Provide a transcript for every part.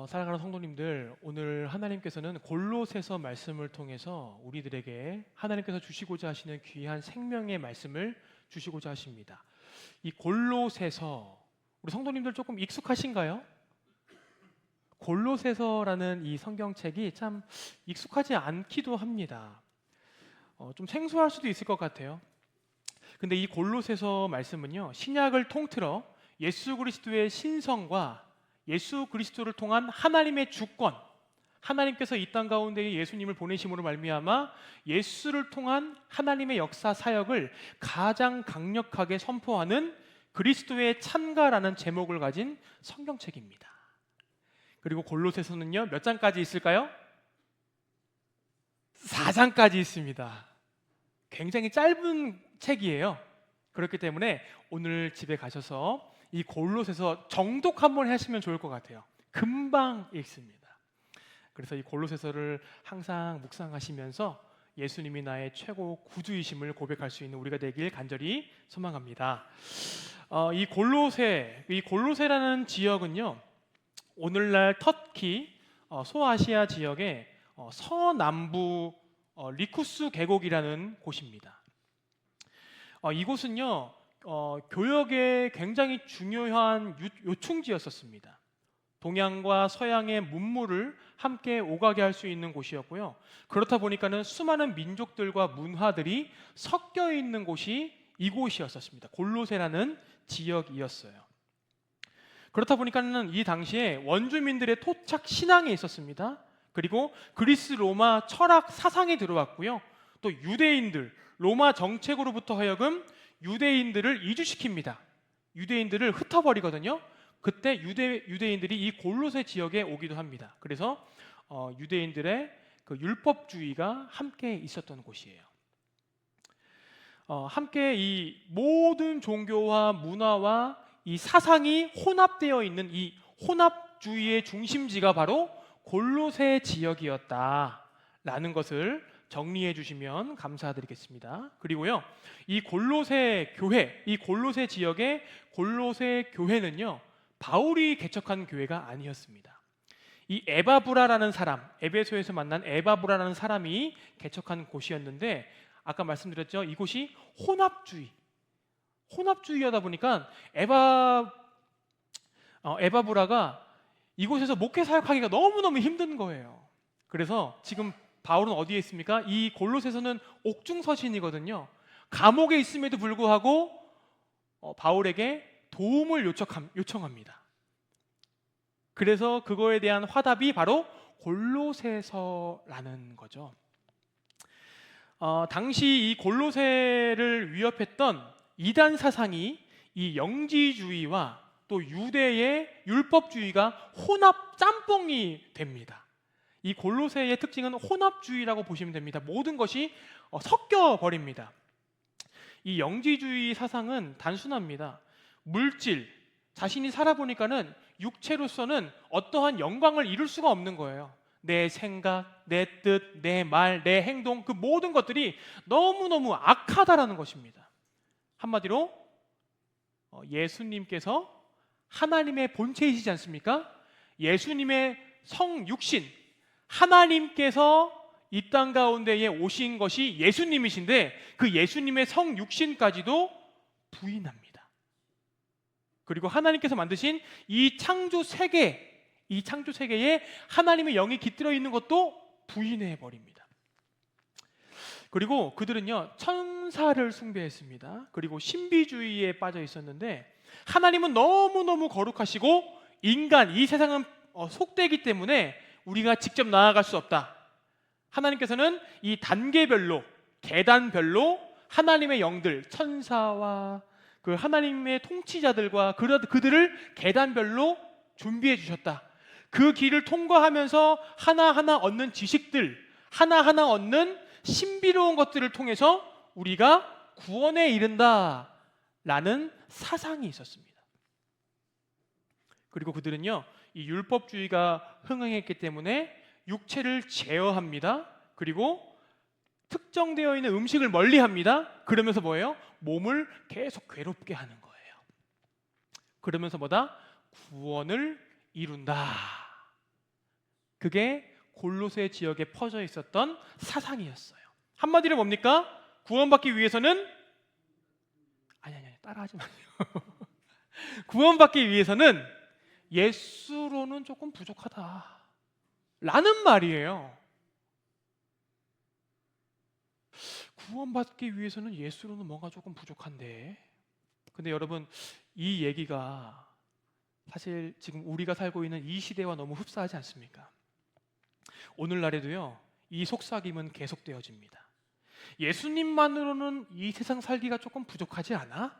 사랑하는 성도님들, 오늘 하나님께서는 골로새서 말씀을 통해서 우리들에게 하나님께서 주시고자 하시는 귀한 생명의 말씀을 주시고자 하십니다. 이 골로새서, 우리 성도님들 조금 익숙하신가요? 골로새서라는 이 성경책이 참 익숙하지 않기도 합니다. 좀 생소할 수도 있을 것 같아요. 근데 이 골로새서 말씀은요, 신약을 통틀어 예수 그리스도의 신성과 예수 그리스도를 통한 하나님의 주권, 하나님께서 이 땅 가운데 예수님을 보내심으로 말미암아 예수를 통한 하나님의 역사 사역을 가장 강력하게 선포하는 그리스도의 찬가라는 제목을 가진 성경책입니다. 그리고 골로새서는요, 몇 장까지 있을까요? 4장까지 있습니다. 굉장히 짧은 책이에요. 그렇기 때문에 오늘 집에 가셔서 이 골로새서 정독 한번 하시면 좋을 것 같아요. 금방 읽습니다. 그래서 이 골로새서를 항상 묵상하시면서 예수님이 나의 최고 구주이심을 고백할 수 있는 우리가 되길 간절히 소망합니다. 이 골로새라는 지역은요, 오늘날 터키 소아시아 지역의 서남부 리쿠스 계곡이라는 곳입니다. 이곳은요, 교역에 굉장히 중요한 요충지였었습니다. 동양과 서양의 문물을 함께 오가게 할 수 있는 곳이었고요. 그렇다 보니까는 수많은 민족들과 문화들이 섞여 있는 곳이 이곳이었습니다. 골로새라는 지역이었어요. 그렇다 보니까는 이 당시에 원주민들의 토착 신앙이 있었습니다. 그리고 그리스 로마 철학 사상이 들어왔고요. 또 유대인들, 로마 정책으로부터 하여금 유대인들을 이주시킵니다. 유대인들을 흩어버리거든요. 그때 유대인들이 이 골로새 지역에 오기도 합니다. 그래서 유대인들의 그 율법주의가 함께 있었던 곳이에요. 함께 이 모든 종교와 문화와 이 사상이 혼합되어 있는 이 혼합주의의 중심지가 바로 골로새 지역이었다라는 것을 정리해 주시면 감사드리겠습니다. 그리고요, 이 골로새 교회, 이 골로새 지역의 골로새 교회는요, 바울이 개척한 교회가 아니었습니다. 이 에바브라라는 사람, 에베소에서 만난 에바브라라는 사람이 개척한 곳이었는데, 아까 말씀드렸죠, 이곳이 혼합주의여다 보니까 에바브라가 이곳에서 목회 사역하기가 너무너무 힘든 거예요. 그래서 지금 바울은 어디에 있습니까? 이 골로새서는 옥중서신이거든요. 감옥에 있음에도 불구하고 바울에게 도움을 요청합니다. 그래서 그거에 대한 화답이 바로 골로새서라는 거죠. 당시 이 골로새를 위협했던 이단 사상이 이 영지주의와 또 유대의 율법주의가 혼합 짬뽕이 됩니다. 이 골로새의 특징은 혼합주의라고 보시면 됩니다. 모든 것이 섞여 버립니다. 이 영지주의 사상은 단순합니다. 물질, 자신이 살아보니까는 육체로서는 어떠한 영광을 이룰 수가 없는 거예요. 내 생각, 내 뜻, 내 말, 내 행동, 그 모든 것들이 너무너무 악하다라는 것입니다. 한마디로 예수님께서 하나님의 본체이시지 않습니까? 예수님의 성육신, 하나님께서 이 땅 가운데에 오신 것이 예수님이신데 그 예수님의 성육신까지도 부인합니다. 그리고 하나님께서 만드신 이 창조 세계에 하나님의 영이 깃들어 있는 것도 부인해 버립니다. 그리고 그들은요, 천사를 숭배했습니다. 그리고 신비주의에 빠져 있었는데, 하나님은 너무너무 거룩하시고 인간, 이 세상은 속되기 때문에 우리가 직접 나아갈 수 없다. 하나님께서는 이 단계별로, 계단별로 하나님의 영들, 천사와 그 하나님의 통치자들과 그들을 계단별로 준비해 주셨다. 그 길을 통과하면서 하나하나 얻는 지식들, 하나하나 얻는 신비로운 것들을 통해서 우리가 구원에 이른다라는 사상이 있었습니다. 그리고 그들은요, 이 율법주의가 흥행했기 때문에 육체를 제어합니다. 그리고 특정되어 있는 음식을 멀리합니다. 그러면서 뭐예요? 몸을 계속 괴롭게 하는 거예요. 그러면서 뭐다? 구원을 이룬다. 그게 골로새 지역에 퍼져 있었던 사상이었어요. 한마디로 뭡니까? 구원받기 위해서는 아니 따라하지 마세요. 구원받기 위해서는 예수로는 조금 부족하다 라는 말이에요. 구원받기 위해서는 예수로는 뭔가 조금 부족한데, 근데 여러분 이 얘기가 사실 지금 우리가 살고 있는 이 시대와 너무 흡사하지 않습니까? 오늘날에도요 이 속삭임은 계속되어집니다. 예수님만으로는 이 세상 살기가 조금 부족하지 않아?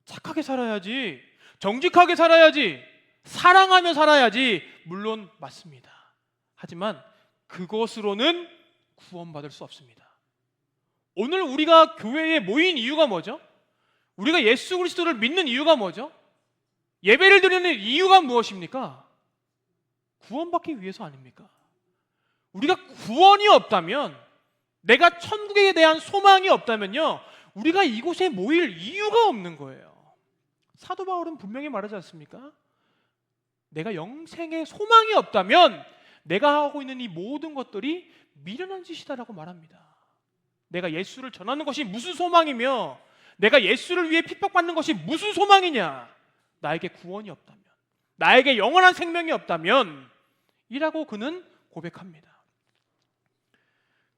착하게 살아야지, 정직하게 살아야지, 사랑하며 살아야지. 물론 맞습니다. 하지만 그것으로는 구원받을 수 없습니다. 오늘 우리가 교회에 모인 이유가 뭐죠? 우리가 예수 그리스도를 믿는 이유가 뭐죠? 예배를 드리는 이유가 무엇입니까? 구원받기 위해서 아닙니까? 우리가 구원이 없다면, 내가 천국에 대한 소망이 없다면요, 우리가 이곳에 모일 이유가 없는 거예요. 사도 바울은 분명히 말하지 않습니까? 내가 영생의 소망이 없다면 내가 하고 있는 이 모든 것들이 미련한 짓이다라고 말합니다. 내가 예수를 전하는 것이 무슨 소망이며, 내가 예수를 위해 핍박받는 것이 무슨 소망이냐? 나에게 구원이 없다면, 나에게 영원한 생명이 없다면 이라고 그는 고백합니다.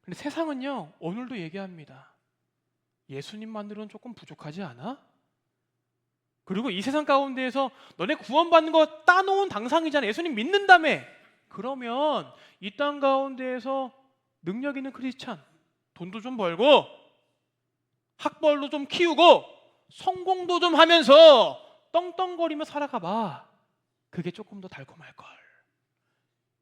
근데 세상은요 오늘도 얘기합니다. 예수님만으로는 조금 부족하지 않아? 그리고 이 세상 가운데에서 너네 구원받는 거 따놓은 당상이잖아, 예수님 믿는다며. 그러면 이 땅 가운데에서 능력 있는 크리스찬, 돈도 좀 벌고 학벌도 좀 키우고 성공도 좀 하면서 떵떵거리며 살아가 봐. 그게 조금 더 달콤할걸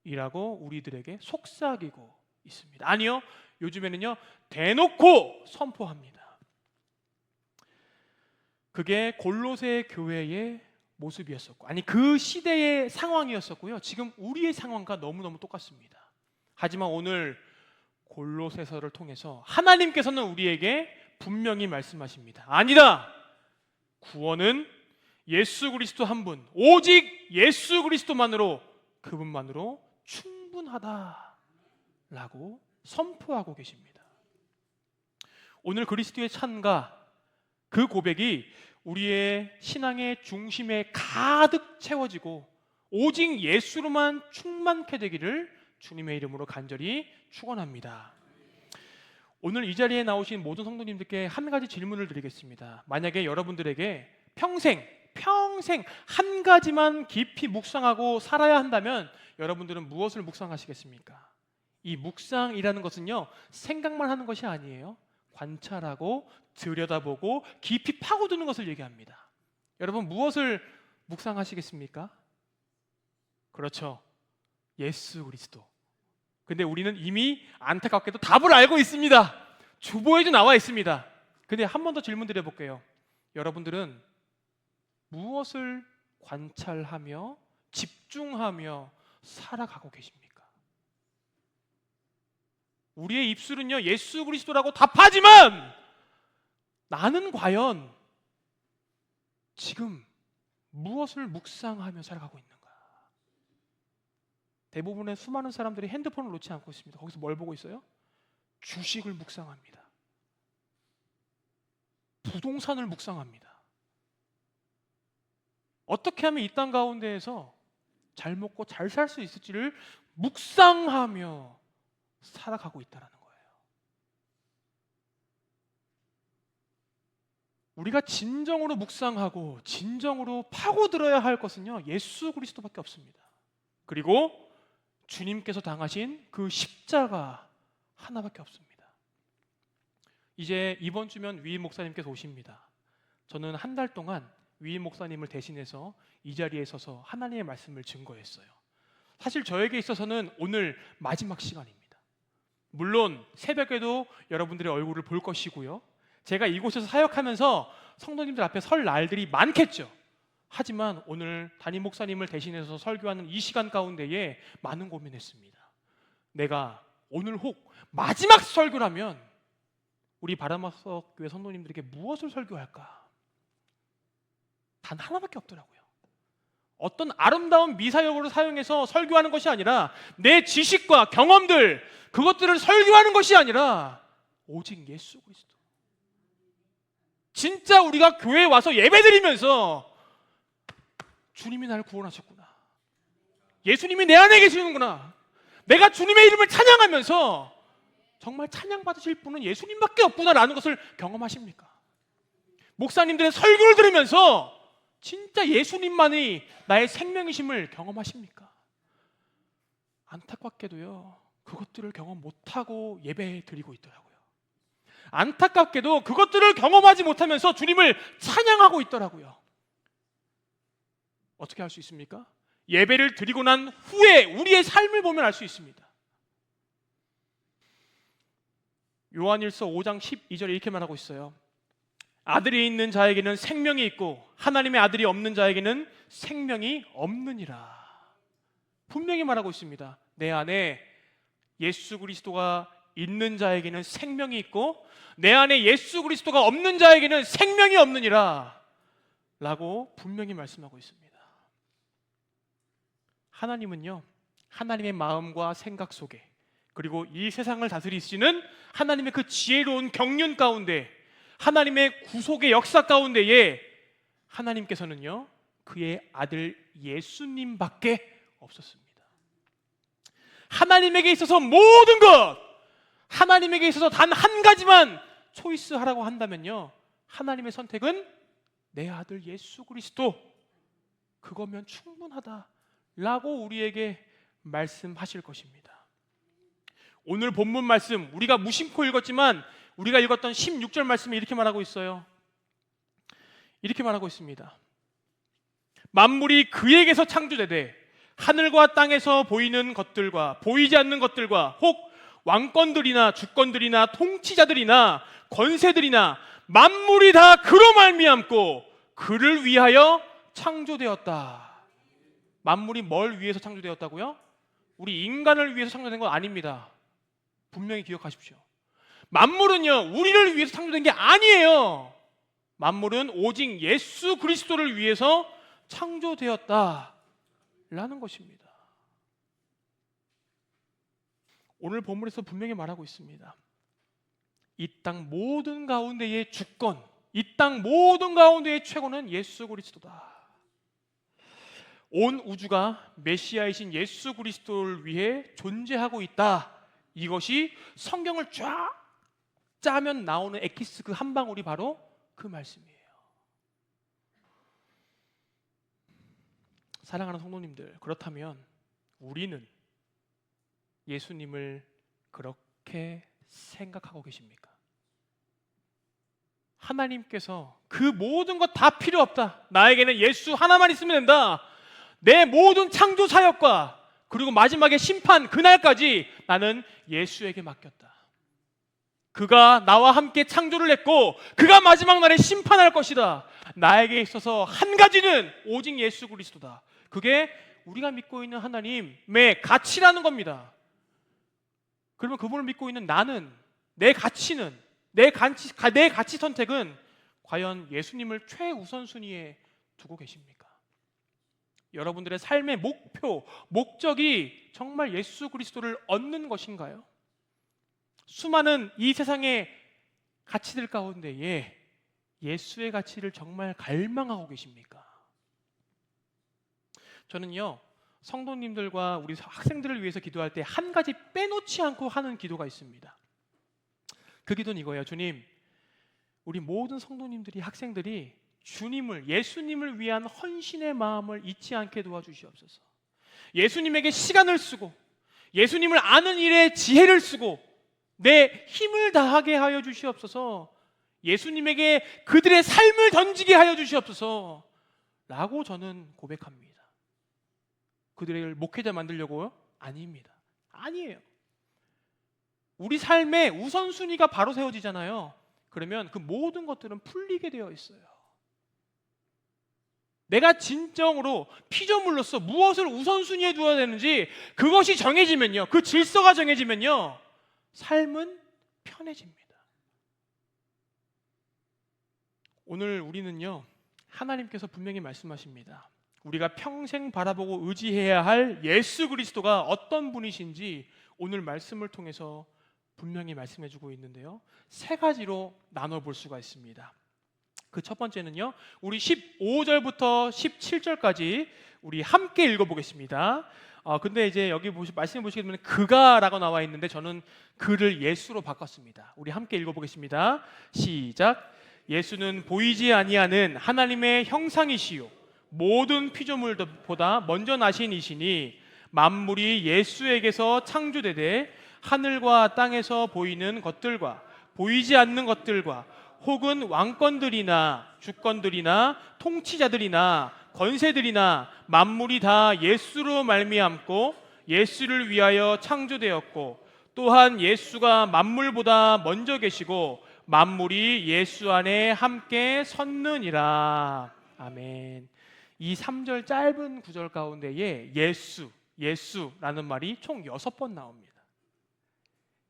이라고 우리들에게 속삭이고 있습니다. 아니요, 요즘에는요 대놓고 선포합니다. 그게 골로새 교회의 모습이었었고, 아니 그 시대의 상황이었었고요, 지금 우리의 상황과 너무너무 똑같습니다. 하지만 오늘 골로새서를 통해서 하나님께서는 우리에게 분명히 말씀하십니다. 아니다, 구원은 예수 그리스도 한 분, 오직 예수 그리스도만으로, 그분만으로 충분하다라고 선포하고 계십니다. 오늘 그리스도의 찬가, 그 고백이 우리의 신앙의 중심에 가득 채워지고 오직 예수로만 충만케 되기를 주님의 이름으로 간절히 축원합니다. 오늘 이 자리에 나오신 모든 성도님들께 한 가지 질문을 드리겠습니다. 만약에 여러분들에게 평생 한 가지만 깊이 묵상하고 살아야 한다면 여러분들은 무엇을 묵상하시겠습니까? 이 묵상이라는 것은요 생각만 하는 것이 아니에요. 관찰하고 들여다보고 깊이 파고드는 것을 얘기합니다. 여러분 무엇을 묵상하시겠습니까? 그렇죠, 예수 그리스도. 근데 우리는 이미 안타깝게도 답을 알고 있습니다. 주보에도 나와 있습니다. 근데 한 번 더 질문 드려볼게요. 여러분들은 무엇을 관찰하며 집중하며 살아가고 계십니까? 우리의 입술은요 예수 그리스도라고 답하지만 나는 과연 지금 무엇을 묵상하며 살아가고 있는가? 대부분의 수많은 사람들이 핸드폰을 놓지 않고 있습니다. 거기서 뭘 보고 있어요? 주식을 묵상합니다. 부동산을 묵상합니다. 어떻게 하면 이 땅 가운데에서 잘 먹고 잘 살 수 있을지를 묵상하며 살아가고 있다는 거예요. 우리가 진정으로 묵상하고 진정으로 파고들어야 할 것은요 예수 그리스도밖에 없습니다. 그리고 주님께서 당하신 그 십자가 하나밖에 없습니다. 이제 이번 주면 위임 목사님께서 오십니다. 저는 한 달 동안 위임 목사님을 대신해서 이 자리에 서서 하나님의 말씀을 증거했어요. 사실 저에게 있어서는 오늘 마지막 시간입니다. 물론 새벽에도 여러분들의 얼굴을 볼 것이고요, 제가 이곳에서 사역하면서 성도님들 앞에 설 날들이 많겠죠. 하지만 오늘 담임 목사님을 대신해서 설교하는 이 시간 가운데에 많은 고민했습니다. 내가 오늘 혹 마지막 설교라면 우리 바라마석 교회 성도님들에게 무엇을 설교할까? 단 하나밖에 없더라고요. 어떤 아름다운 미사역으로 사용해서 설교하는 것이 아니라 내 지식과 경험들 그것들을 설교하는 것이 아니라 오직 예수 그리스도. 진짜 우리가 교회에 와서 예배드리면서 주님이 나를 구원하셨구나, 예수님이 내 안에 계시는구나, 내가 주님의 이름을 찬양하면서 정말 찬양받으실 분은 예수님밖에 없구나라는 것을 경험하십니까? 목사님들의 설교를 들으면서 진짜 예수님만이 나의 생명이심을 경험하십니까? 안타깝게도요, 그것들을 경험 못하고 예배 드리고 있더라고요. 안타깝게도 그것들을 경험하지 못하면서 주님을 찬양하고 있더라고요. 어떻게 할 수 있습니까? 예배를 드리고 난 후에 우리의 삶을 보면 알 수 있습니다. 요한일서 5장 12절에 이렇게 말하고 있어요. 아들이 있는 자에게는 생명이 있고 하나님의 아들이 없는 자에게는 생명이 없느니라. 분명히 말하고 있습니다. 내 안에 예수 그리스도가 있는 자에게는 생명이 있고 내 안에 예수 그리스도가 없는 자에게는 생명이 없느니라 라고 분명히 말씀하고 있습니다. 하나님은요, 하나님의 마음과 생각 속에, 그리고 이 세상을 다스리시는 하나님의 그 지혜로운 경륜 가운데, 하나님의 구속의 역사 가운데에 하나님께서는요, 그의 아들 예수님밖에 없었습니다. 하나님에게 있어서 모든 것, 하나님에게 있어서 단 한 가지만 초이스하라고 한다면요, 하나님의 선택은 내 아들 예수 그리스도, 그거면 충분하다 라고 우리에게 말씀하실 것입니다. 오늘 본문 말씀 우리가 무심코 읽었지만 우리가 읽었던 16절 말씀에 이렇게 말하고 있어요. 이렇게 말하고 있습니다. 만물이 그에게서 창조되되 하늘과 땅에서 보이는 것들과 보이지 않는 것들과 혹 왕권들이나 주권들이나 통치자들이나 권세들이나 만물이 다 그로 말미암고 그를 위하여 창조되었다. 만물이 뭘 위해서 창조되었다고요? 우리 인간을 위해서 창조된 건 아닙니다. 분명히 기억하십시오. 만물은요, 우리를 위해서 창조된 게 아니에요. 만물은 오직 예수 그리스도를 위해서 창조되었다라는 것입니다. 오늘 본문에서 분명히 말하고 있습니다. 이 땅 모든 가운데의 주권, 이 땅 모든 가운데의 최고는 예수 그리스도다. 온 우주가 메시아이신 예수 그리스도를 위해 존재하고 있다. 이것이 성경을 쫙 짜면 나오는 엑기스 그 한 방울이 바로 그 말씀이에요. 사랑하는 성도님들, 그렇다면 우리는 예수님을 그렇게 생각하고 계십니까? 하나님께서 그 모든 것 다 필요 없다, 나에게는 예수 하나만 있으면 된다, 내 모든 창조 사역과 그리고 마지막에 심판 그날까지 나는 예수에게 맡겼다, 그가 나와 함께 창조를 했고 그가 마지막 날에 심판할 것이다, 나에게 있어서 한 가지는 오직 예수 그리스도다. 그게 우리가 믿고 있는 하나님의 가치라는 겁니다. 그러면 그분을 믿고 있는 나는, 내 가치는, 내 가치 선택은 과연 예수님을 최우선순위에 두고 계십니까? 여러분들의 삶의 목표, 목적이 정말 예수 그리스도를 얻는 것인가요? 수많은 이 세상의 가치들 가운데에 예수의 가치를 정말 갈망하고 계십니까? 저는요, 성도님들과 우리 학생들을 위해서 기도할 때 한 가지 빼놓지 않고 하는 기도가 있습니다. 그 기도는 이거예요. 주님, 우리 모든 성도님들이, 학생들이 주님을, 예수님을 위한 헌신의 마음을 잊지 않게 도와주시옵소서. 예수님에게 시간을 쓰고 예수님을 아는 일에 지혜를 쓰고 내 힘을 다하게 하여 주시옵소서. 예수님에게 그들의 삶을 던지게 하여 주시옵소서 라고 저는 고백합니다. 그들을 목회자 만들려고요? 아닙니다. 아니에요. 우리 삶의 우선순위가 바로 세워지잖아요. 그러면 그 모든 것들은 풀리게 되어 있어요. 내가 진정으로 피조물로서 무엇을 우선순위에 두어야 되는지 그것이 정해지면요, 그 질서가 정해지면요, 삶은 편해집니다. 오늘 우리는요, 하나님께서 분명히 말씀하십니다. 우리가 평생 바라보고 의지해야 할 예수 그리스도가 어떤 분이신지 오늘 말씀을 통해서 분명히 말씀해주고 있는데요. 세 가지로 나눠볼 수가 있습니다. 그 첫 번째는요, 우리 15절부터 17절까지 우리 함께 읽어보겠습니다. 근데 이제 여기 말씀해 보시게 되면 그가라고 나와 있는데 저는 그를 예수로 바꿨습니다. 우리 함께 읽어보겠습니다. 시작. 예수는 보이지 아니하는 하나님의 형상이시요 모든 피조물보다 먼저 나신 이시니 만물이 예수에게서 창조되되 하늘과 땅에서 보이는 것들과 보이지 않는 것들과 혹은 왕권들이나 주권들이나 통치자들이나 권세들이나 만물이 다 예수로 말미암고 예수를 위하여 창조되었고 또한 예수가 만물보다 먼저 계시고 만물이 예수 안에 함께 섰느니라. 아멘. 이 3절 짧은 구절 가운데에 예수라는 말이 총 6번 나옵니다.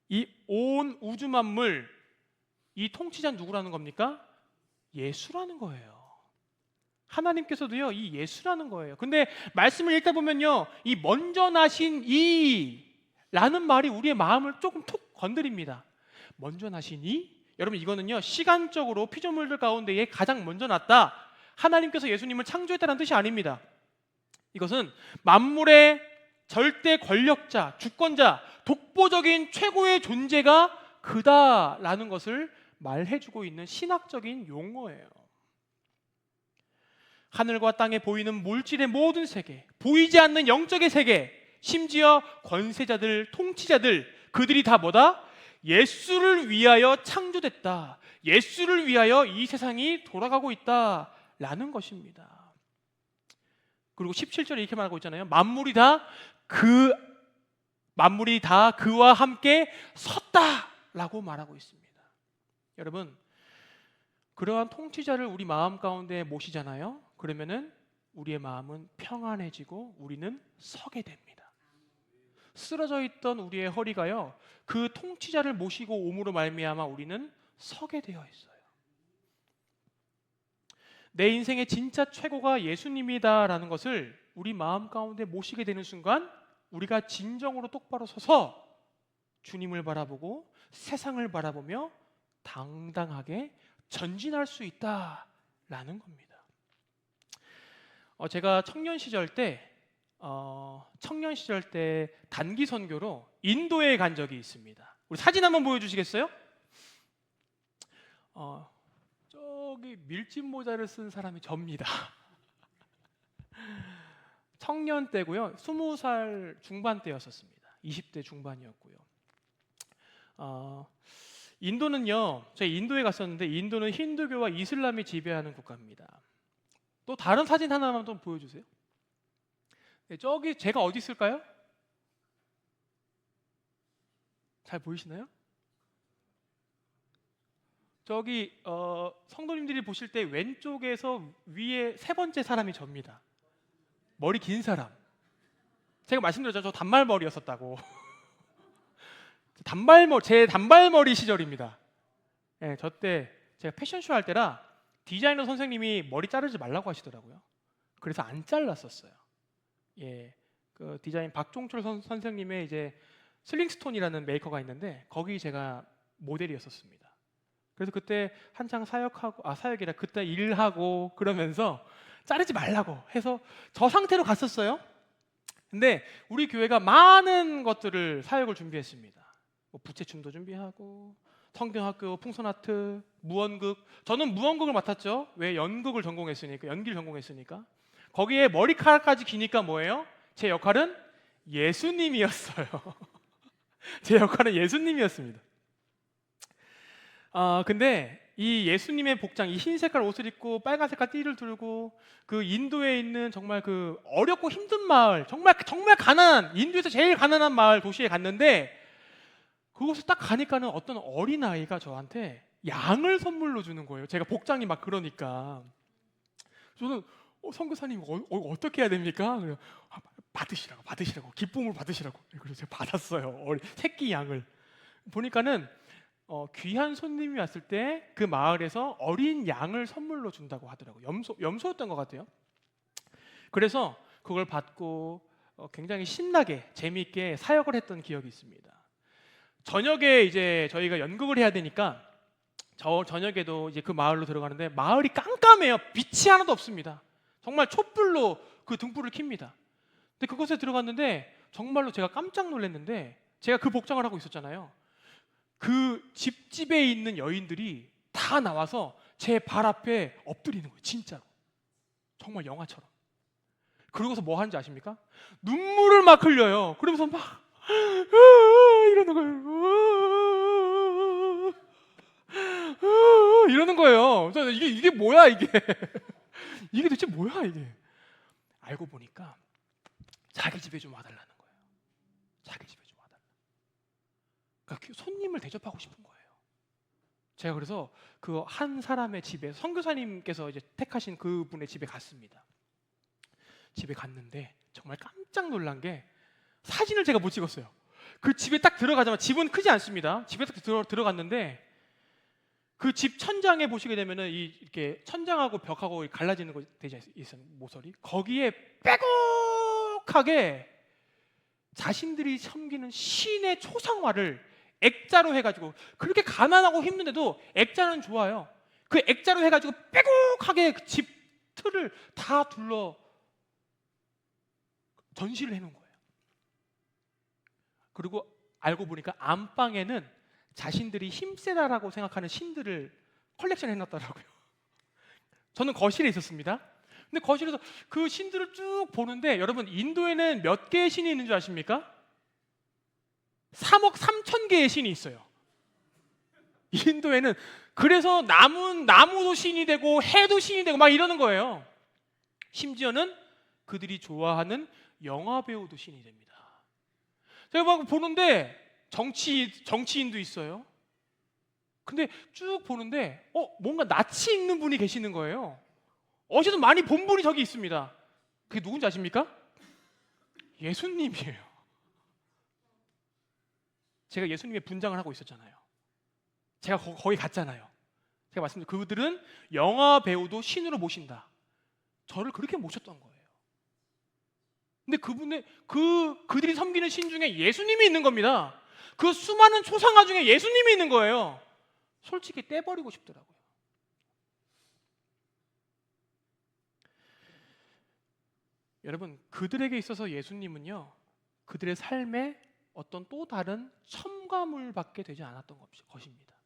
이 온 우주 만물, 이 통치자는 누구라는 겁니까? 예수라는 거예요. 하나님께서도요, 이 예수라는 거예요. 근데 말씀을 읽다 보면요, 이 먼저 나신 이라는 말이 우리의 마음을 조금 툭 건드립니다. 먼저 나신 이? 여러분, 이거는요, 시간적으로 피조물들 가운데에 가장 먼저 났다, 하나님께서 예수님을 창조했다는 뜻이 아닙니다. 이것은 만물의 절대 권력자, 주권자, 독보적인 최고의 존재가 그다라는 것을 말해주고 있는 신학적인 용어예요. 하늘과 땅에 보이는 물질의 모든 세계, 보이지 않는 영적의 세계, 심지어 권세자들, 통치자들, 그들이 다 뭐다? 예수를 위하여 창조됐다. 예수를 위하여 이 세상이 돌아가고 있다라는 것입니다. 그리고 17절에 이렇게 말하고 있잖아요. 만물이 다 그와 함께 섰다라고 말하고 있습니다. 여러분, 그러한 통치자를 우리 마음 가운데 모시잖아요. 그러면은 우리의 마음은 평안해지고 우리는 서게 됩니다. 쓰러져 있던 우리의 허리가요, 그 통치자를 모시고 옴으로 말미암아 우리는 서게 되어 있어요. 내 인생의 진짜 최고가 예수님이다라는 것을 우리 마음 가운데 모시게 되는 순간 우리가 진정으로 똑바로 서서 주님을 바라보고 세상을 바라보며 당당하게 전진할 수 있다라는 겁니다. 제가 청년 시절 때 단기 선교로 인도에 간 적이 있습니다. 우리 사진 한번 보여주시겠어요? 저기 밀짚 모자를 쓴 사람이 접니다. 청년 때고요. 20살 중반 때였었습니다. 20대 중반이었고요. 인도는요, 제가 인도에 갔었는데 인도는 힌두교와 이슬람이 지배하는 국가입니다. 또 다른 사진 하나만 좀 보여주세요. 네, 저기 제가 어디 있을까요? 잘 보이시나요? 저기 성도님들이 보실 때 왼쪽에서 위에 세 번째 사람이 접니다. 머리 긴 사람. 제가 말씀드렸죠, 저 단발머리였었다고. 제 단발머리 시절입니다. 네, 저 때 제가 패션쇼 할 때라 디자이너 선생님이 머리 자르지 말라고 하시더라고요. 그래서 안 잘랐었어요. 예, 그 디자인 박종철 선생님의 이제 슬링스톤이라는 메이커가 있는데 거기 제가 모델이었었습니다. 그래서 그때 한창 사역이라 그때 일하고 그러면서 자르지 말라고 해서 저 상태로 갔었어요. 근데 우리 교회가 많은 것들을 사역을 준비했습니다. 뭐 부채춤도 준비하고 성경학교, 풍선아트, 무언극. 저는 무언극을 맡았죠. 왜? 연극을 전공했으니까, 연기를 전공했으니까. 거기에 머리카락까지 기니까 뭐예요? 제 역할은 예수님이었어요. 제 역할은 예수님이었습니다. 근데 이 예수님의 복장, 이 흰 색깔 옷을 입고 빨간 색깔 띠를 들고 그 인도에 있는 정말 그 어렵고 힘든 마을, 정말 가난한, 인도에서 제일 가난한 마을 도시에 갔는데 그곳에 딱 가니까는 어떤 어린아이가 저한테 양을 선물로 주는 거예요. 제가 복장이 막 그러니까. 저는 선교사님 어떻게 해야 됩니까? 받으시라고 기쁨을 받으시라고. 그래서 제가 받았어요. 새끼 양을. 보니까는 귀한 손님이 왔을 때 그 마을에서 어린 양을 선물로 준다고 하더라고요. 염소였던 것 같아요. 그래서 그걸 받고 굉장히 신나게 재미있게 사역을 했던 기억이 있습니다. 저녁에 이제 저희가 연극을 해야 되니까 저녁에도 이제 그 마을로 들어가는데 마을이 깜깜해요. 빛이 하나도 없습니다. 정말 촛불로 그 등불을 켭니다. 근데 그곳에 들어갔는데 정말로 제가 깜짝 놀랐는데, 제가 그 복장을 하고 있었잖아요. 그 집집에 있는 여인들이 다 나와서 제 발 앞에 엎드리는 거예요. 진짜로. 정말 영화처럼. 그러고서 뭐 하는지 아십니까? 눈물을 막 흘려요. 그러면서 막 이러는 거예요. 이러는 거예요. 그래서 이게 뭐야 이게? 이게 도대체 뭐야 이게? 알고 보니까 자기 집에 좀 와달라는 거예요. 자기 집에 좀 와달라. 그러니까 손님을 대접하고 싶은 거예요. 제가 그래서 그 한 사람의 집에, 선교사님께서 이제 택하신 그분의 집에 갔습니다. 집에 갔는데 정말 깜짝 놀란 게, 사진을 제가 못 찍었어요. 그 집에 딱 들어가자마자, 집은 크지 않습니다. 집에 딱 들어갔는데 그 집 천장에 보시게 되면은 이렇게 천장하고 벽하고 갈라지는 거 되지 있어요. 모서리. 거기에 빼곡하게 자신들이 섬기는 신의 초상화를 액자로 해가지고, 그렇게 가난하고 힘든데도 액자는 좋아요. 그 액자로 해가지고 빼곡하게 그 집 틀을 다 둘러 전시를 해놓은 거예요. 그리고 알고 보니까 안방에는 자신들이 힘세다라고 생각하는 신들을 컬렉션 해놨더라고요. 저는 거실에 있었습니다. 근데 거실에서 그 신들을 쭉 보는데, 여러분 인도에는 몇 개의 신이 있는 줄 아십니까? 3억 3천 개의 신이 있어요. 인도에는. 그래서 나무도 신이 되고 해도 신이 되고 막 이러는 거예요. 심지어는 그들이 좋아하는 영화 배우도 신이 됩니다. 제가 막 보는데 정치인도 있어요. 근데 쭉 보는데 뭔가 낯이 익는 분이 계시는 거예요. 어디서 많이 본 분이 저기 있습니다. 그게 누군지 아십니까? 예수님이에요. 제가 예수님의 분장을 하고 있었잖아요. 제가 거기 갔잖아요. 제가 말씀드린 그들은 영화 배우도 신으로 모신다. 저를 그렇게 모셨던 거예요. 근데 그들이 섬기는 신 중에 예수님이 있는 겁니다. 그 수많은 초상화 중에 예수님이 있는 거예요. 솔직히 떼버리고 싶더라고요. 여러분, 그들에게 있어서 예수님은요, 그들의 삶에 어떤 또 다른 첨가물밖에 되지 않았던 것입니다.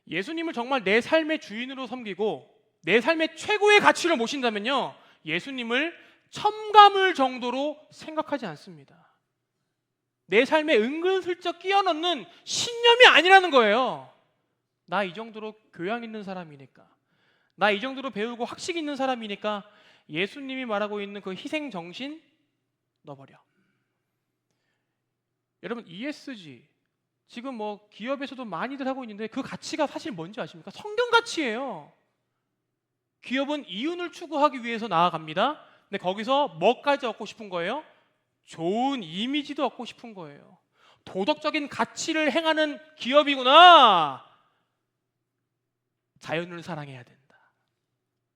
예수님을 정말 내 삶의 주인으로 섬기고 내 삶의 최고의 가치를 모신다면요, 예수님을 첨가물 정도로 생각하지 않습니다. 내 삶에 은근슬쩍 끼워 넣는 신념이 아니라는 거예요. 나 이 정도로 교양 있는 사람이니까, 나 이 정도로 배우고 학식 있는 사람이니까 예수님이 말하고 있는 그 희생 정신 넣어버려. 여러분, ESG 지금 뭐 기업에서도 많이들 하고 있는데 그 가치가 사실 뭔지 아십니까? 성경 가치예요. 기업은 이윤을 추구하기 위해서 나아갑니다. 근데 거기서 뭐까지 얻고 싶은 거예요? 좋은 이미지도 얻고 싶은 거예요. 도덕적인 가치를 행하는 기업이구나. 자연을 사랑해야 된다.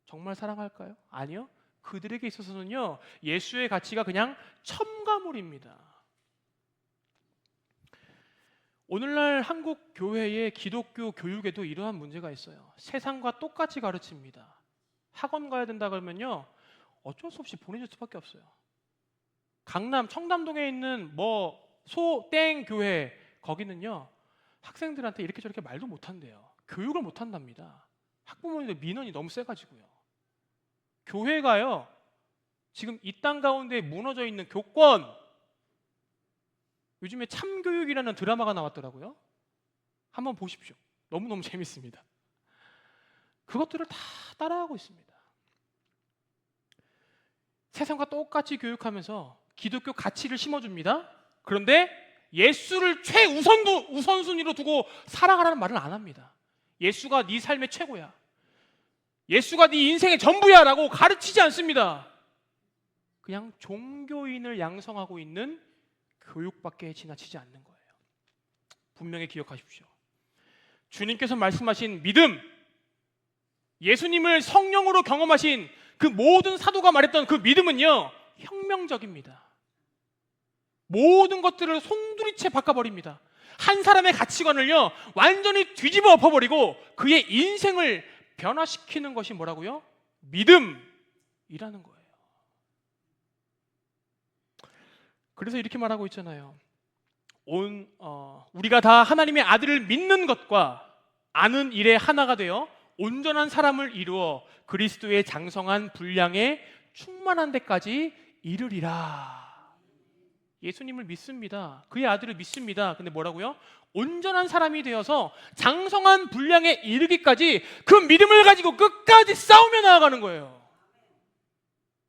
정말 사랑할까요? 아니요. 그들에게 있어서는요, 예수의 가치가 그냥 첨가물입니다. 오늘날 한국 교회의 기독교 교육에도 이러한 문제가 있어요. 세상과 똑같이 가르칩니다. 학원 가야 된다 그러면요, 어쩔 수 없이 보내줄 수밖에 없어요. 강남 청담동에 있는 소땡 교회, 거기는요 학생들한테 이렇게 저렇게 말도 못한대요. 교육을 못한답니다. 학부모님들 민원이 너무 세가지고요. 교회가요, 지금 이 땅 가운데 무너져 있는 교권, 요즘에 참교육이라는 드라마가 나왔더라고요. 한번 보십시오. 너무너무 재밌습니다. 그것들을 다 따라하고 있습니다. 세상과 똑같이 교육하면서 기독교 가치를 심어줍니다. 그런데 예수를 우선순위로 두고 살아가라는 말을 안 합니다. 예수가 네 삶의 최고야, 예수가 네 인생의 전부야 라고 가르치지 않습니다. 그냥 종교인을 양성하고 있는 교육밖에 지나치지 않는 거예요. 분명히 기억하십시오. 주님께서 말씀하신 믿음, 예수님을 성령으로 경험하신 그 모든 사도가 말했던 그 믿음은요, 혁명적입니다. 모든 것들을 송두리째 바꿔버립니다. 한 사람의 가치관을요, 완전히 뒤집어 엎어버리고 그의 인생을 변화시키는 것이 뭐라고요? 믿음이라는 거예요. 그래서 이렇게 말하고 있잖아요. 우리가 다 하나님의 아들을 믿는 것과 아는 일에 하나가 되어 온전한 사람을 이루어 그리스도의 장성한 분량에 충만한 데까지 이르리라. 예수님을 믿습니다. 그의 아들을 믿습니다. 근데 뭐라고요? 온전한 사람이 되어서 장성한 분량에 이르기까지 그 믿음을 가지고 끝까지 싸우며 나아가는 거예요.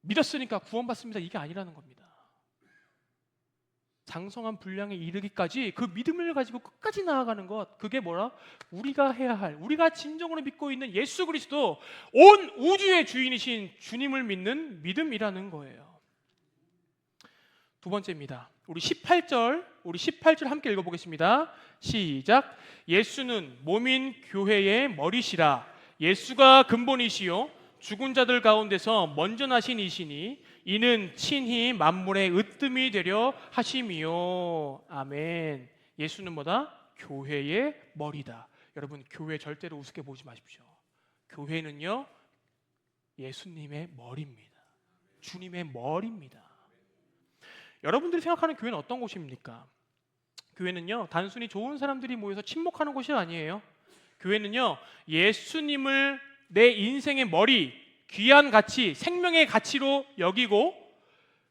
믿었으니까 구원받습니다, 이게 아니라는 겁니다. 장성한 분량에 이르기까지 그 믿음을 가지고 끝까지 나아가는 것, 그게 뭐라? 우리가 해야 할, 우리가 진정으로 믿고 있는 예수 그리스도, 온 우주의 주인이신 주님을 믿는 믿음이라는 거예요. 두 번째입니다. 우리 18절 함께 읽어보겠습니다. 시작. 예수는 몸인 교회의 머리시라. 예수가 근본이시요 죽은 자들 가운데서 먼저 나신 이시니 이는 친히 만물의 으뜸이 되려 하심이요. 아멘. 예수는 뭐다? 교회의 머리다. 여러분, 교회 절대로 우습게 보지 마십시오. 교회는요, 예수님의 머리입니다. 주님의 머리입니다. 여러분들이 생각하는 교회는 어떤 곳입니까? 교회는요, 단순히 좋은 사람들이 모여서 친목하는 곳이 아니에요. 교회는요, 예수님을 내 인생의 머리, 귀한 가치, 생명의 가치로 여기고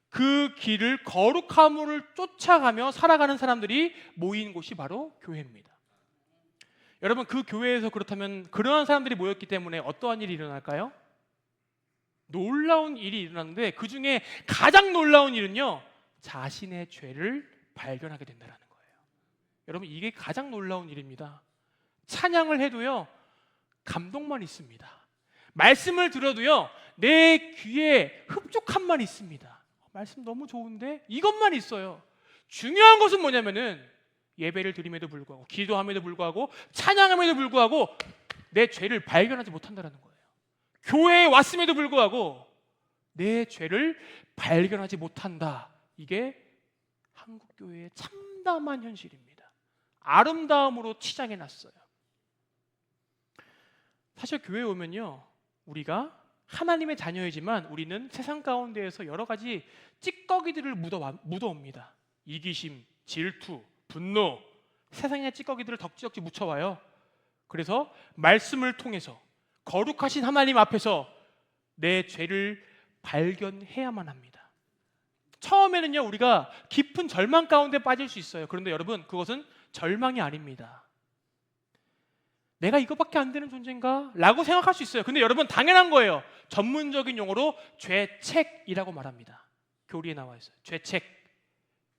그 길을 거룩함을 쫓아가며 살아가는 사람들이 모인 곳이 바로 교회입니다. 여러분, 그 교회에서 그렇다면 그러한 사람들이 모였기 때문에 어떠한 일이 일어날까요? 놀라운 일이 일어나는데 그 중에 가장 놀라운 일은요, 자신의 죄를 발견하게 된다는 거예요. 여러분, 이게 가장 놀라운 일입니다. 찬양을 해도요, 감동만 있습니다. 말씀을 들어도요, 내 귀에 흡족함만 있습니다. 말씀 너무 좋은데 이것만 있어요. 중요한 것은 뭐냐면은 예배를 드림에도 불구하고, 기도함에도 불구하고, 찬양함에도 불구하고 내 죄를 발견하지 못한다는 거예요. 교회에 왔음에도 불구하고 내 죄를 발견하지 못한다. 이게 한국교회의 참담한 현실입니다. 아름다움으로 치장해놨어요. 사실 교회에 오면요, 우리가 하나님의 자녀이지만 우리는 세상 가운데에서 여러 가지 찌꺼기들을 묻어옵니다. 이기심, 질투, 분노, 세상의 찌꺼기들을 덕지덕지 묻혀와요. 그래서 말씀을 통해서 거룩하신 하나님 앞에서 내 죄를 발견해야만 합니다. 처음에는요, 우리가 깊은 절망 가운데 빠질 수 있어요. 그런데 여러분, 그것은 절망이 아닙니다. 내가 이거밖에 안 되는 존재인가? 라고 생각할 수 있어요. 근데 여러분, 당연한 거예요. 전문적인 용어로 죄책이라고 말합니다. 교리에 나와 있어요. 죄책.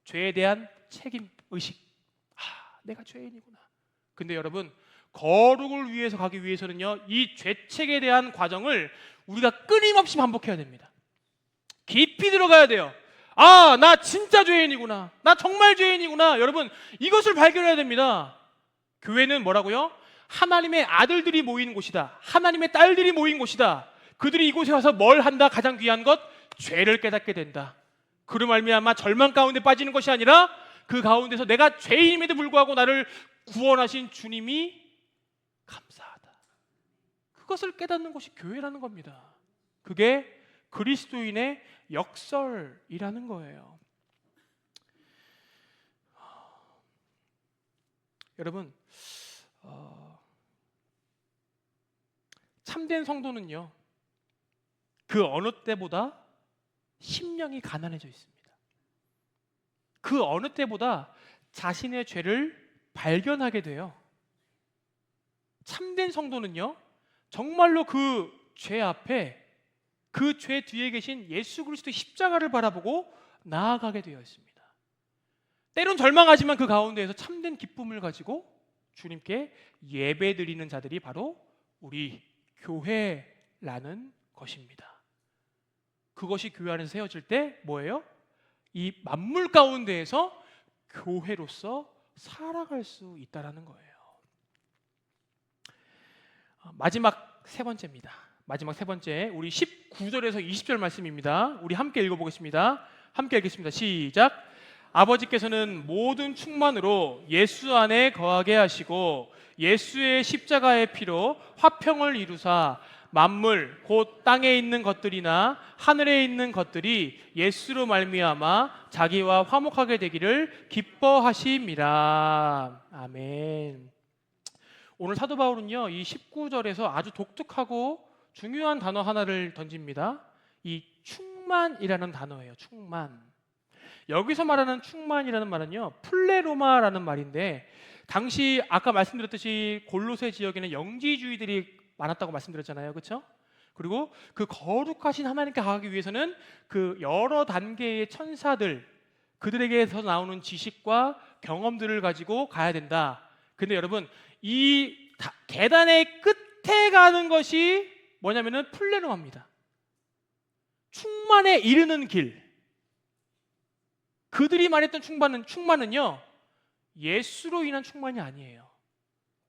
죄에 대한 책임, 의식. 내가 죄인이구나. 근데 여러분, 거룩을 위해서 가기 위해서는요, 이 죄책에 대한 과정을 우리가 끊임없이 반복해야 됩니다. 깊이 들어가야 돼요. 나 진짜 죄인이구나. 나 정말 죄인이구나. 여러분, 이것을 발견해야 됩니다. 교회는 뭐라고요? 하나님의 아들들이 모인 곳이다. 하나님의 딸들이 모인 곳이다. 그들이 이곳에 와서 뭘 한다? 가장 귀한 것, 죄를 깨닫게 된다. 그로 말미암아 절망 가운데 빠지는 것이 아니라 그 가운데서 내가 죄인임에도 불구하고 나를 구원하신 주님이 감사하다. 그것을 깨닫는 것이 교회라는 겁니다. 그게 그리스도인의 역설이라는 거예요. 여러분, 참된 성도는요, 그 어느 때보다 심령이 가난해져 있습니다. 그 어느 때보다 자신의 죄를 발견하게 돼요. 참된 성도는요, 정말로 그 죄 앞에, 그 죄 뒤에 계신 예수 그리스도의 십자가를 바라보고 나아가게 되어 있습니다. 때론 절망하지만 그 가운데에서 참된 기쁨을 가지고 주님께 예배드리는 자들이 바로 우리 교회라는 것입니다. 그것이 교회 안에서 세워질 때 뭐예요? 이 만물 가운데에서 교회로서 살아갈 수 있다는 거예요. 마지막 세 번째입니다. 마지막 세 번째, 우리 19절에서 20절 말씀입니다. 우리 함께 읽어보겠습니다. 함께 읽겠습니다. 시작. 아버지께서는 모든 충만으로 예수 안에 거하게 하시고 예수의 십자가의 피로 화평을 이루사 만물 곧 땅에 있는 것들이나 하늘에 있는 것들이 예수로 말미암아 자기와 화목하게 되기를 기뻐하심이라. 아멘. 오늘 사도 바울은요, 이 19절에서 아주 독특하고 중요한 단어 하나를 던집니다. 이 충만이라는 단어예요. 충만. 여기서 말하는 충만이라는 말은요, 플레로마라는 말인데, 당시 아까 말씀드렸듯이 골로새 지역에는 영지주의들이 많았다고 말씀드렸잖아요. 그렇죠? 그리고 그 거룩하신 하나님께 가기 위해서는 그 여러 단계의 천사들, 그들에게서 나오는 지식과 경험들을 가지고 가야 된다. 근데 여러분, 이 계단의 끝에 가는 것이 뭐냐면은 플레로마입니다. 충만에 이르는 길. 그들이 말했던 충만은요, 예수로 인한 충만이 아니에요.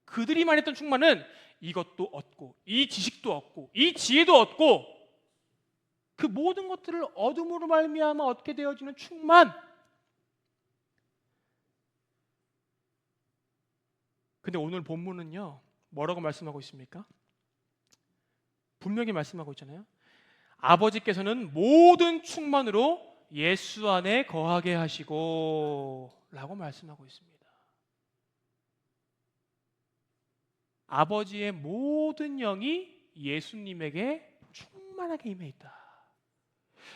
그들이 말했던 충만은 이것도 얻고, 이 지식도 얻고, 이 지혜도 얻고, 그 모든 것들을 얻음으로 말미암아 얻게 되어지는 충만. 근데 오늘 본문은요, 뭐라고 말씀하고 있습니까? 분명히 말씀하고 있잖아요. 아버지께서는 모든 충만으로 예수 안에 거하게 하시고 라고 말씀하고 있습니다. 아버지의 모든 영이 예수님에게 충만하게 임해 있다.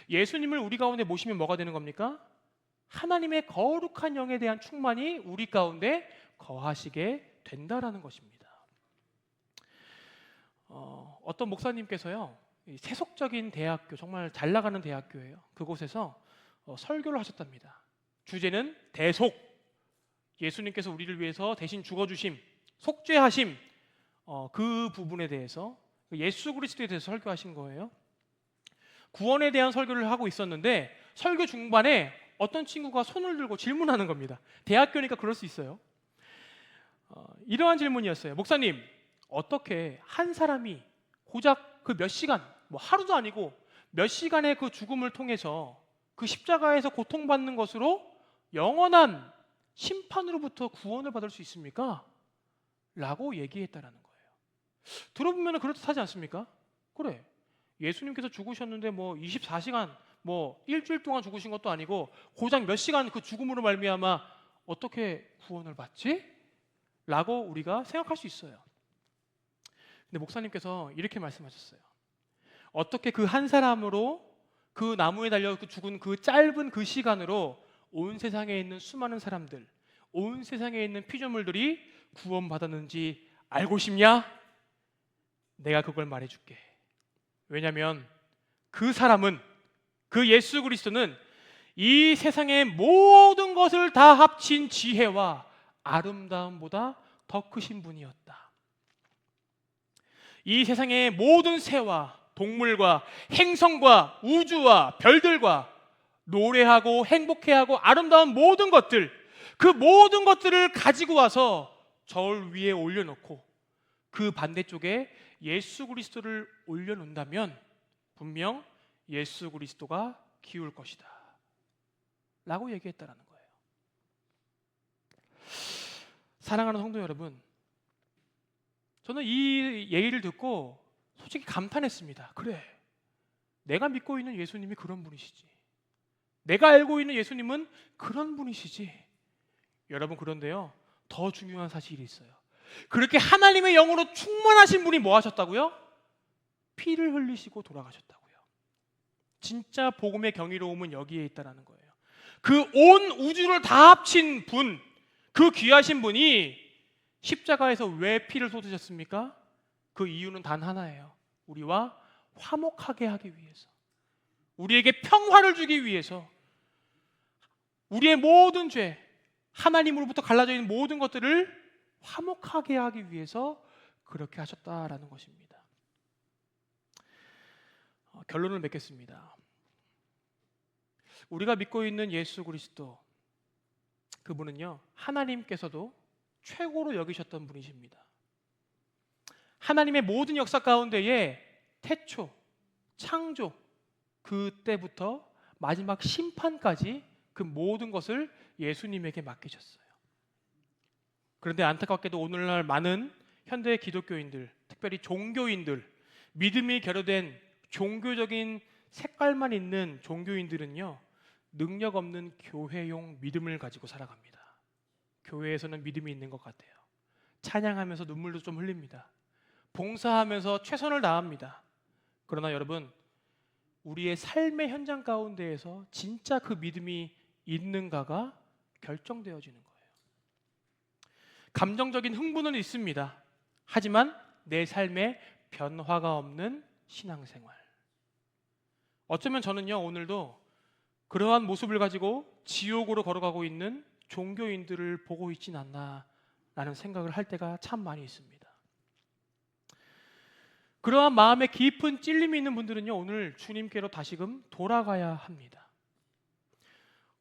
예수님을 우리 가운데 모시면 뭐가 되는 겁니까? 하나님의 거룩한 영에 대한 충만이 우리 가운데 거하시게 된다라는 것입니다. 어떤 목사님께서요, 세속적인 대학교, 정말 잘 나가는 대학교예요. 그곳에서 설교를 하셨답니다. 주제는 대속, 예수님께서 우리를 위해서 대신 죽어주심, 속죄하심, 그 부분에 대해서, 예수 그리스도에 대해서 설교하신 거예요. 구원에 대한 설교를 하고 있었는데 설교 중반에 어떤 친구가 손을 들고 질문하는 겁니다. 대학교니까 그럴 수 있어요. 이러한 질문이었어요. 목사님, 어떻게 한 사람이 고작 그 몇 시간, 뭐 하루도 아니고 몇 시간의 그 죽음을 통해서 그 십자가에서 고통받는 것으로 영원한 심판으로부터 구원을 받을 수 있습니까? 라고 얘기했다라는 거예요. 들어보면 그럴듯하지 않습니까? 그래, 예수님께서 죽으셨는데 뭐 24시간, 뭐 일주일 동안 죽으신 것도 아니고 고작 몇 시간 그 죽음으로 말미암아 어떻게 구원을 받지? 라고 우리가 생각할 수 있어요. 근데 목사님께서 이렇게 말씀하셨어요. 어떻게 그 한 사람으로, 그 나무에 달려 죽은 그 짧은 그 시간으로 온 세상에 있는 수많은 사람들, 온 세상에 있는 피조물들이 구원받았는지 알고 싶냐? 내가 그걸 말해줄게. 왜냐하면 그 사람은, 그 예수 그리스도는 이 세상의 모든 것을 다 합친 지혜와 아름다움보다 더 크신 분이었다. 이 세상의 모든 새와 동물과 행성과 우주와 별들과 노래하고 행복해하고 아름다운 모든 것들, 그 모든 것들을 가지고 와서 절 위에 올려놓고 그 반대쪽에 예수 그리스도를 올려놓는다면 분명 예수 그리스도가 기울 것이다 라고 얘기했다라는 거예요. 사랑하는 성도 여러분, 저는 이 얘기를 듣고 솔직히 감탄했습니다. 그래, 내가 믿고 있는 예수님이 그런 분이시지, 내가 알고 있는 예수님은 그런 분이시지. 여러분, 그런데요, 더 중요한 사실이 있어요. 그렇게 하나님의 영으로 충만하신 분이 뭐 하셨다고요? 피를 흘리시고 돌아가셨다고요. 진짜 복음의 경이로움은 여기에 있다라는 거예요. 그 온 우주를 다 합친 분, 그 귀하신 분이 십자가에서 왜 피를 쏟으셨습니까? 그 이유는 단 하나예요. 우리와 화목하게 하기 위해서, 우리에게 평화를 주기 위해서, 우리의 모든 죄, 하나님으로부터 갈라져 있는 모든 것들을 화목하게 하기 위해서 그렇게 하셨다라는 것입니다. 결론을 맺겠습니다. 우리가 믿고 있는 예수 그리스도, 그분은요, 하나님께서도 최고로 여기셨던 분이십니다. 하나님의 모든 역사 가운데에 태초, 창조, 그때부터 마지막 심판까지 그 모든 것을 예수님에게 맡기셨어요. 그런데 안타깝게도 오늘날 많은 현대 기독교인들, 특별히 종교인들, 믿음이 결여된 종교적인 색깔만 있는 종교인들은요, 능력 없는 교회용 믿음을 가지고 살아갑니다. 교회에서는 믿음이 있는 것 같아요. 찬양하면서 눈물도 좀 흘립니다. 봉사하면서 최선을 다합니다. 그러나 여러분, 우리의 삶의 현장 가운데에서 진짜 그 믿음이 있는가가 결정되어지는 거예요. 감정적인 흥분은 있습니다. 하지만 내 삶에 변화가 없는 신앙생활. 어쩌면 저는요, 오늘도 그러한 모습을 가지고 지옥으로 걸어가고 있는 종교인들을 보고 있진 않나 라는 생각을 할 때가 참 많이 있습니다. 그러한 마음에 깊은 찔림이 있는 분들은요, 오늘 주님께로 다시금 돌아가야 합니다.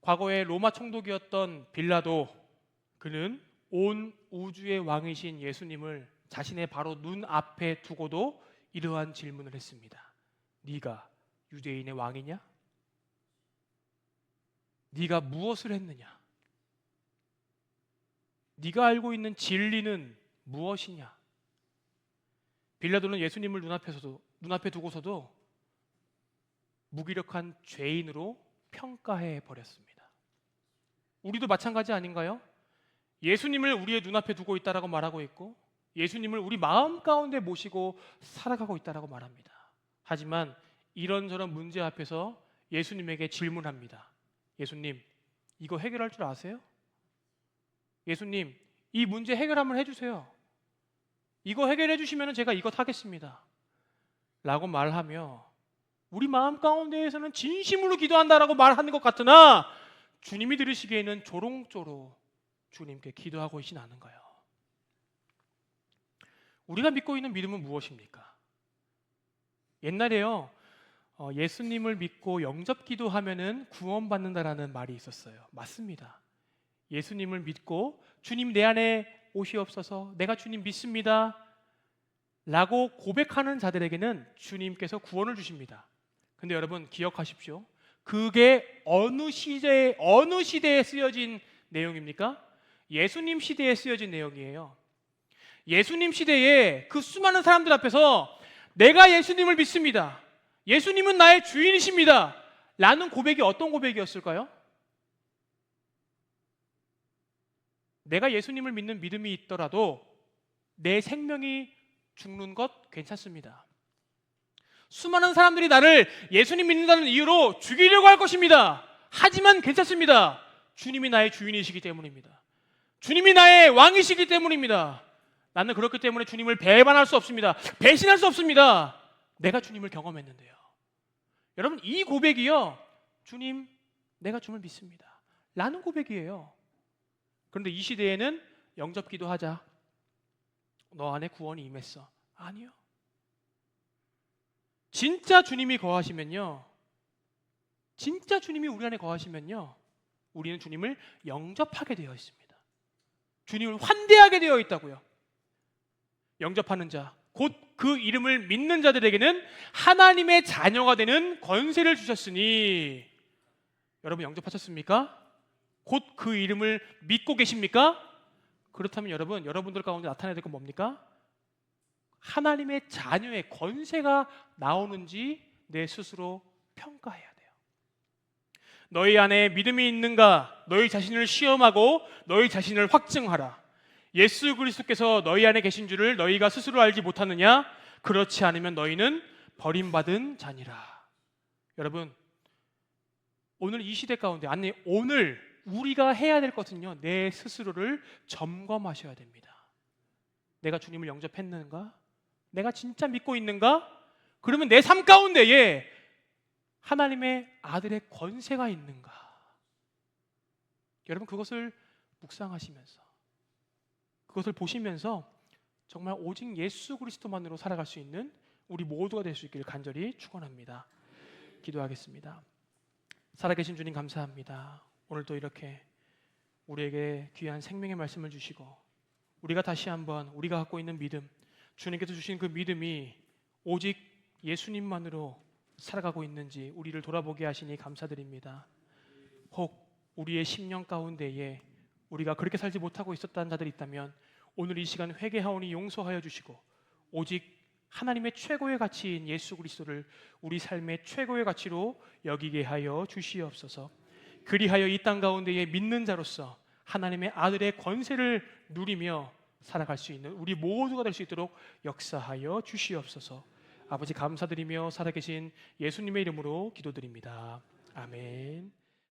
과거에 로마 총독이었던 빌라도, 그는 온 우주의 왕이신 예수님을 자신의 바로 눈앞에 두고도 이러한 질문을 했습니다. 네가 유대인의 왕이냐? 네가 무엇을 했느냐? 네가 알고 있는 진리는 무엇이냐? 빌라도는 예수님을 눈앞에 두고서도 무기력한 죄인으로 평가해 버렸습니다. 우리도 마찬가지 아닌가요? 예수님을 우리의 눈앞에 두고 있다라고 말하고 있고, 예수님을 우리 마음 가운데 모시고 살아가고 있다라고 말합니다. 하지만 이런저런 문제 앞에서 예수님에게 질문합니다. 예수님, 이거 해결할 줄 아세요? 예수님, 이 문제 해결 한번 해주세요. 이거 해결해 주시면 제가 이것 하겠습니다 라고 말하며 우리 마음 가운데에서는 진심으로 기도한다라고 말하는 것 같으나 주님이 들으시기에는 조롱조로 주님께 기도하고 있진 않은가요? 우리가 믿고 있는 믿음은 무엇입니까? 옛날에요, 예수님을 믿고 영접 기도하면은 구원받는다라는 말이 있었어요. 맞습니다. 예수님을 믿고 주님 내 안에 오시옵소서, 내가 주님 믿습니다 라고 고백하는 자들에게는 주님께서 구원을 주십니다. 근데 여러분 기억하십시오. 그게 어느 시대에 쓰여진 내용입니까? 예수님 시대에 쓰여진 내용이에요. 예수님 시대에 그 수많은 사람들 앞에서 내가 예수님을 믿습니다, 예수님은 나의 주인이십니다 라는 고백이 어떤 고백이었을까요? 내가 예수님을 믿는 믿음이 있더라도 내 생명이 죽는 것 괜찮습니다. 수많은 사람들이 나를 예수님 믿는다는 이유로 죽이려고 할 것입니다. 하지만 괜찮습니다. 주님이 나의 주인이시기 때문입니다. 주님이 나의 왕이시기 때문입니다. 나는 그렇기 때문에 주님을 배반할 수 없습니다. 배신할 수 없습니다. 내가 주님을 경험했는데요. 여러분, 이 고백이요, 주님, 내가 주님을 믿습니다 라는 고백이에요. 그런데 이 시대에는 영접 기도하자, 너 안에 구원이 임했어. 아니요. 진짜 주님이 거하시면요, 진짜 주님이 우리 안에 거하시면요, 우리는 주님을 영접하게 되어 있습니다. 주님을 환대하게 되어 있다고요. 영접하는 자, 곧 그 이름을 믿는 자들에게는 하나님의 자녀가 되는 권세를 주셨으니, 여러분 영접하셨습니까? 곧 그 이름을 믿고 계십니까? 그렇다면 여러분들 가운데 나타나야 될 건 뭡니까? 하나님의 자녀의 권세가 나오는지 내 스스로 평가해야 돼요. 너희 안에 믿음이 있는가? 너희 자신을 시험하고 너희 자신을 확증하라. 예수 그리스도께서 너희 안에 계신 줄을 너희가 스스로 알지 못하느냐? 그렇지 않으면 너희는 버림받은 자니라. 여러분, 오늘 이 시대 가운데, 아니 오늘 우리가 해야 될 것은요, 내 스스로를 점검하셔야 됩니다. 내가 주님을 영접했는가? 내가 진짜 믿고 있는가? 그러면 내 삶 가운데에 하나님의 아들의 권세가 있는가? 여러분, 그것을 묵상하시면서, 그것을 보시면서 정말 오직 예수 그리스도만으로 살아갈 수 있는 우리 모두가 될 수 있기를 간절히 축원합니다. 기도하겠습니다. 살아계신 주님 감사합니다. 오늘도 이렇게 우리에게 귀한 생명의 말씀을 주시고, 우리가 다시 한번 우리가 갖고 있는 믿음, 주님께서 주신 그 믿음이 오직 예수님만으로 살아가고 있는지 우리를 돌아보게 하시니 감사드립니다. 혹 우리의 10년 가운데에 우리가 그렇게 살지 못하고 있었다는 자들이 있다면 오늘 이 시간 회개하오니 용서하여 주시고 오직 하나님의 최고의 가치인 예수 그리스도를 우리 삶의 최고의 가치로 여기게 하여 주시옵소서. 그리하여 이 땅 가운데에 믿는 자로서 하나님의 아들의 권세를 누리며 살아갈 수 있는 우리 모두가 될 수 있도록 역사하여 주시옵소서. 아버지 감사드리며 살아계신 예수님의 이름으로 기도드립니다. 아멘.